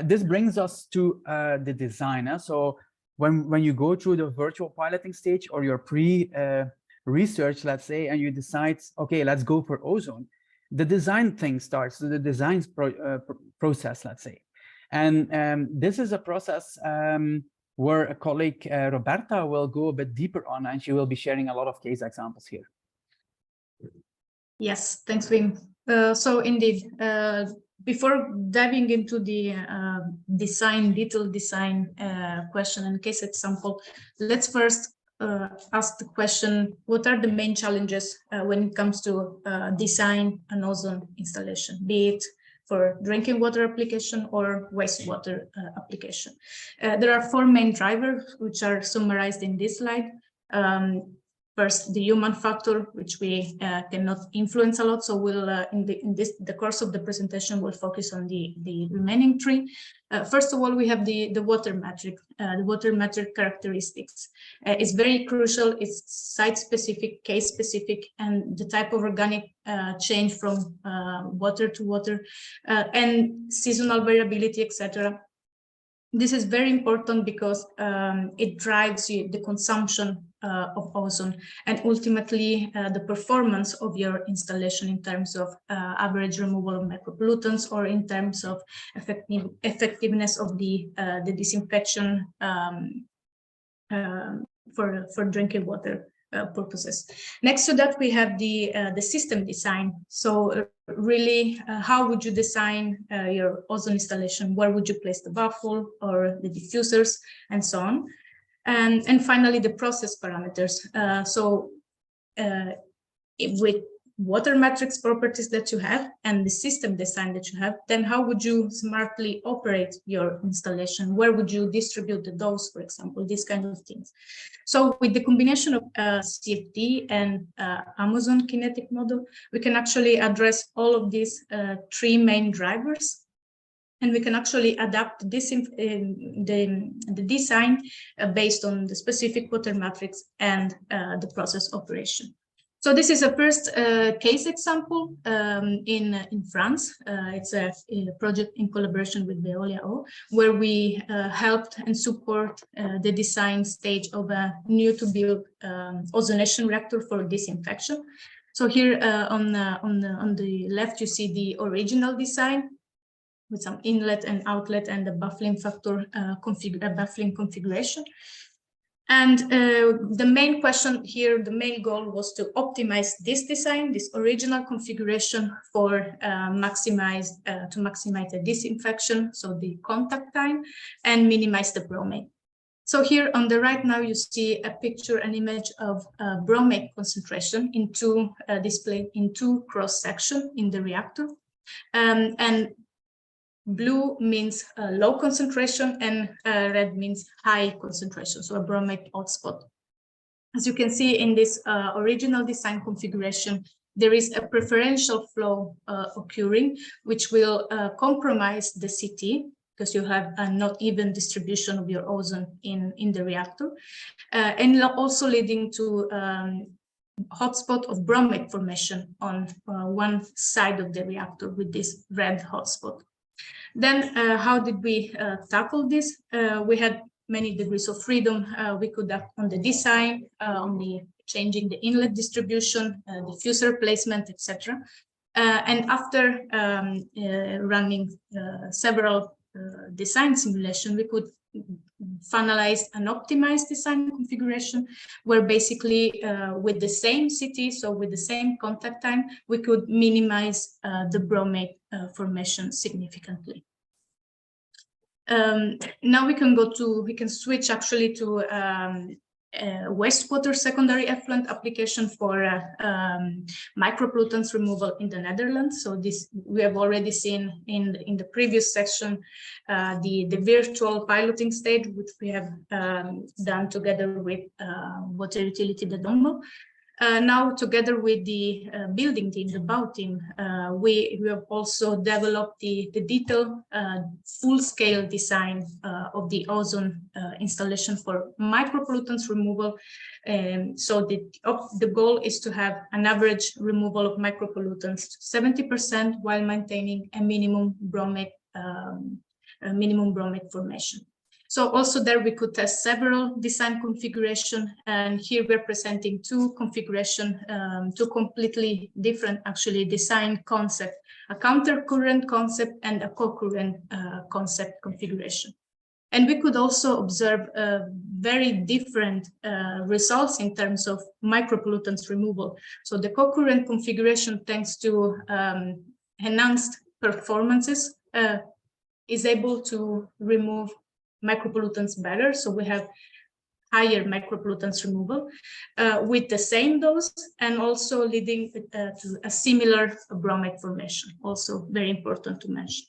This brings us to the designer. So when you go through the virtual piloting stage or your pre-research, let's say, and you decide, okay, let's go for ozone, the design thing starts, the design process, let's say. And this is a process where a colleague, Roberta, will go a bit deeper on, and she will be sharing a lot of case examples here. Yes, thanks, Wim. So indeed, before diving into the detailed design question and case example, let's first ask the question, what are the main challenges when it comes to design an ozone installation, be it for drinking water application or wastewater application? There are four main drivers, which are summarized in this slide. First, the human factor, which we cannot influence a lot. So we'll, in the course of the presentation, we'll focus on the remaining three. First of all, we have the water metric. The water metric characteristics. It's very crucial. It's site-specific, case-specific, and the type of organic change from water to water, and seasonal variability, etc. This is very important because it drives the consumption of ozone and ultimately the performance of your installation in terms of average removal of micropollutants or in terms of effectiveness of the disinfection for drinking water purposes. Next to that, we have the system design. So really, how would you design your ozone installation? Where would you place the baffle or the diffusers and so on? And finally, the process parameters. With water metrics properties that you have and the system design that you have, then how would you smartly operate your installation? Where would you distribute the dose, for example, these kind of things. So with the combination of CFD and AMOZONE kinetic model, we can actually address all of these three main drivers. And we can actually adapt this the design based on the specific water matrix and the process operation. So this is a first case example in France. It's a project in collaboration with Veolia, where we helped and support the design stage of a new to build ozonation reactor for disinfection. So here on the left, you see the original design with some inlet and outlet and the baffling factor baffling configuration. And the main question here, the main goal was to optimize this design, this original configuration for maximize the disinfection, so the contact time, and minimize the bromate. So here on the right now, you see a picture, an image of bromate concentration in two displayed in two cross section in the reactor. And blue means low concentration and red means high concentration, so a bromate hotspot. As you can see in this original design configuration, there is a preferential flow occurring, which will compromise the CT because you have a not even distribution of your ozone in the reactor, and also leading to hotspot of bromate formation on one side of the reactor with this red hotspot. Then how did we tackle this? We had many degrees of freedom. We could act on the design, on the changing the inlet distribution, diffuser placement, etc. And after running several design simulation, we could finalize an optimized design configuration where basically with the same CT, so with the same contact time, we could minimize the bromate formation significantly. Now we can switch actually to wastewater secondary effluent application for micropollutants removal in the Netherlands. So this we have already seen in the previous section, the virtual piloting stage, which we have done together with water utility De Dommel. Now, together with the building team, the BOW team, we have also developed the detailed full-scale design of the ozone installation for micropollutants removal. So the goal is to have an average removal of micropollutants 70% while maintaining a minimum bromate minimum bromate formation. So also there we could test several design configuration, and here we're presenting two configuration, two completely different actually design concept, a counter-current concept and a co-current concept configuration. And we could also observe very different results in terms of micropollutants removal. So the co-current configuration, thanks to enhanced performances, is able to remove micropollutants better. So we have higher micropollutants removal with the same dose, and also leading to a similar bromate formation, also very important to mention.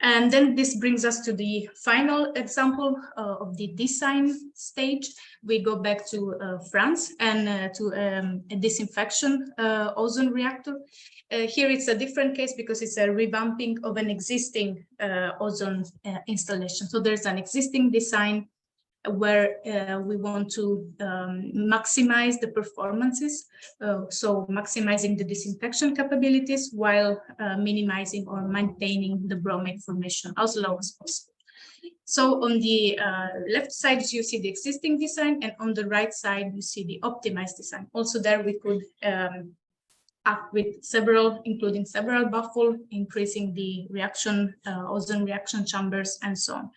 And then this brings us to the final example of the design stage. We go back to France and to a disinfection ozone reactor. Here it's a different case because it's a revamping of an existing ozone installation. So there's an existing design where we want to maximize the performances, so maximizing the disinfection capabilities while minimizing or maintaining the bromate formation as low as possible. So on the left side, you see the existing design, and on the right side, you see the optimized design. Also there we could act with several, including several baffles, increasing the reaction, ozone reaction chambers, and so on.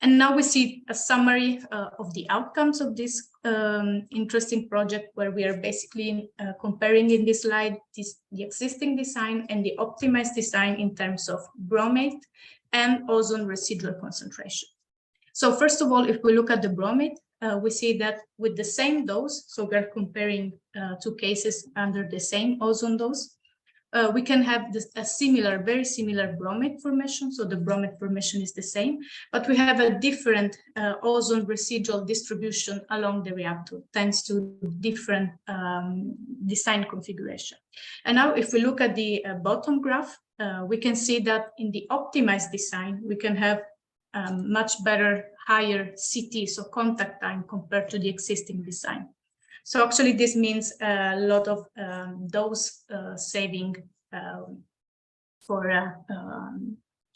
And now we see a summary of the outcomes of this interesting project, where we are basically comparing in this slide the existing design and the optimized design in terms of bromate and ozone residual concentration. So first of all, if we look at the bromate, we see that with the same dose, so we're comparing two cases under the same ozone dose, we can have a similar, very similar bromate formation. So the bromate formation is the same, but we have a different ozone residual distribution along the reactor, thanks to different design configuration. And now if we look at the bottom graph, we can see that in the optimized design, we can have much better, higher CT, so contact time, compared to the existing design. So actually, this means a lot of dose saving to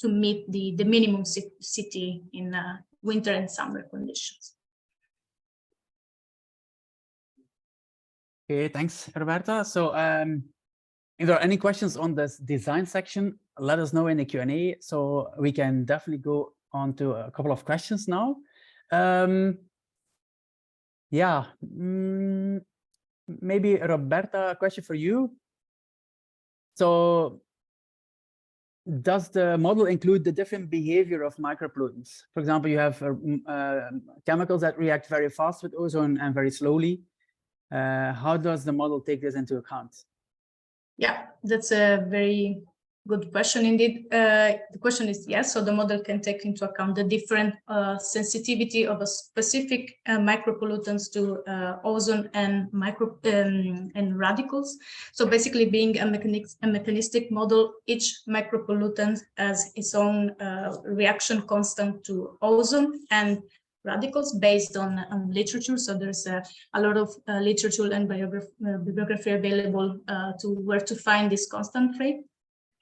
meet the minimum CT in winter and summer conditions. Okay, thanks, Roberta. So if there are any questions on this design section, let us know in the Q&A, so we can definitely go on to a couple of questions now. Yeah, maybe Roberta, a question for you. So does the model include the different behavior of micropollutants? For example, you have chemicals that react very fast with ozone and very slowly. How does the model take this into account? Yeah, that's a very good question indeed. The question is yes, so the model can take into account the different sensitivity of a specific micropollutants to ozone and and radicals. So basically, being a mechanistic model, each micropollutant has its own reaction constant to ozone and radicals based on literature. So there's a lot of literature and bibliography available to where to find this constant rate.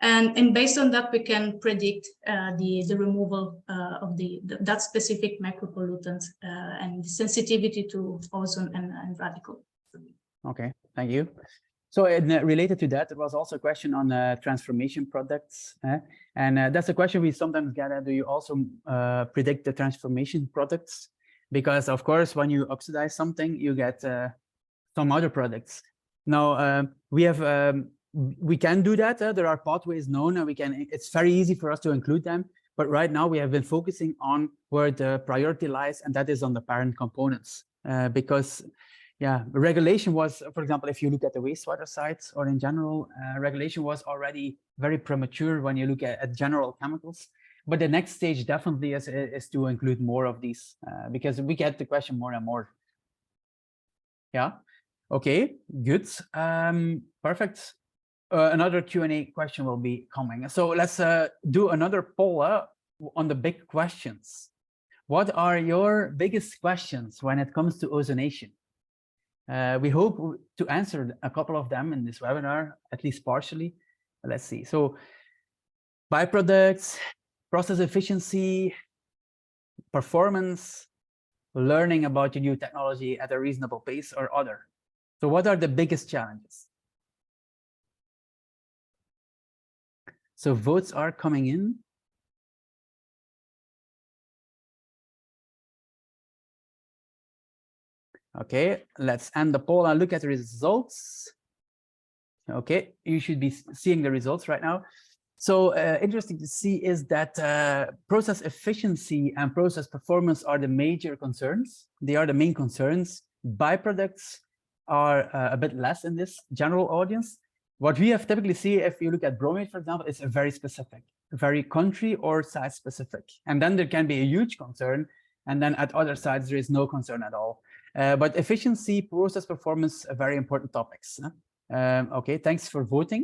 And based on that, we can predict the removal of that specific micropollutant and the sensitivity to ozone and radical. Okay, thank you. So related to that, there was also a question on transformation products. And that's a question we sometimes get at. Do you also predict the transformation products? Because of course, when you oxidize something, you get some other products. Now, we can do that. There are pathways known, and it's very easy for us to include them. But right now we have been focusing on where the priority lies, and that is on the parent components. Because regulation was, for example, if you look at the wastewater sites or in general, regulation was already very premature when you look at general chemicals. But the next stage definitely is to include more of these, because we get the question more and more. Yeah, okay, good, perfect. Another Q&A question will be coming. So let's do another poll on the big questions. What are your biggest questions when it comes to ozonation? We hope to answer a couple of them in this webinar, at least partially. Let's see. So byproducts, process efficiency, performance, learning about your new technology at a reasonable pace, or other. So what are the biggest challenges? So votes are coming in. Okay, let's end the poll and look at the results. Okay, you should be seeing the results right now. So interesting to see is that process efficiency and process performance are the major concerns. They are the main concerns. Byproducts are a bit less in this general audience. What we have typically see, if you look at bromate, for example, it's a very specific, very country or site specific. And then there can be a huge concern. And then at other sites, there is no concern at all. But efficiency, process performance, are very important topics. Okay, thanks for voting.